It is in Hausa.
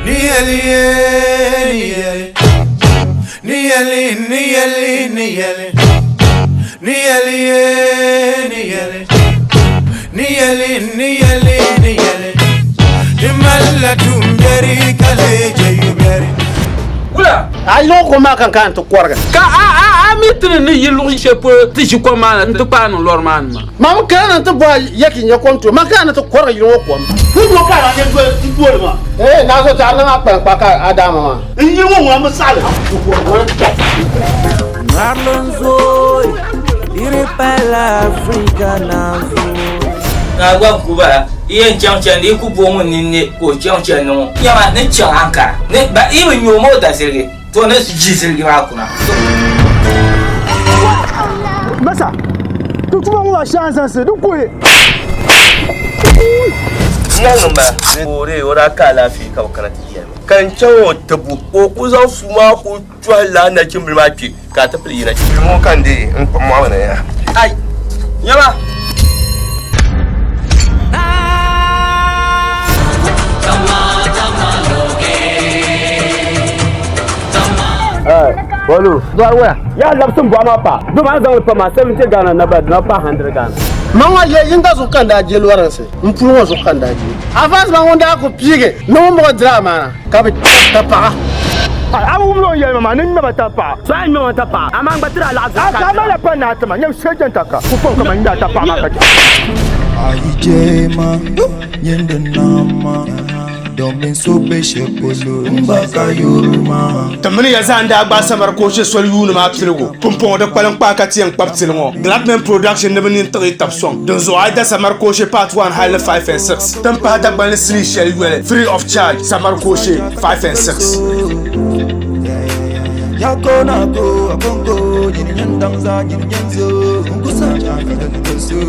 Niyali, niyali, niyali, niyali, niyali, niyali, niyali, niyali, niyali. Imalla tumberi kale jayuberi. Wula. Ai lo ko ma kan to korga. Ka mitri ni yilu shepo ti shi ko ma ntu pa no lor man ma. Mam kan to ba yaki nya kom to ma kan to korga yo ko. Fu do ka na ne go ma. Na so ta na pa ka adama ma. Yi wo mo sale. Marlonzo, ire pa la Africa na zo. Na gwa kuba iye nchancha ni ku bo mun ni ko nchancha no yama ne chanka ne ba iwe nyomo da sirge to ne ji sirge ma kuna masa to tuma mu ba shan se du ko nan ba ore ora ka lafi ka kana tiya kan chawo tabu ko ku zan fu ma ku twala na kin bilma ki ka ta fili na kin mu kan dai in kuma wannan ya ai yama Bolu, do where? Ya labsun bo ma pa. Do ma zan pa ma 70 Ghana na ba 100 Ghana. Mama ye inga so kan da je luwaran se. Mpuru so kan da je. Avance ma wonda ko pige. No mo drama. Ka bi ta pa. amu lo ye mama ni me ta pa Sai me wata pa. Amang batira la za ka ma la pa na ta ma nyam sejen ta ka ku fon ka ma nda ta pa ma ka Aijema yende nama domin so beshe polo mbaka yoruma tamani ya zanda gba samar ko she sol yunu ma kilgo pompon de kwalan pa ka tiyan paptilmo Blackman production ne benin tari tap song don zo aida samar ko she part 1 high 5 and 6 tam pa da ban sri shell wele free of charge samar ko she 5 and 6 yakona go abongo yin yandang za yin yanzo ngusa ya ka da so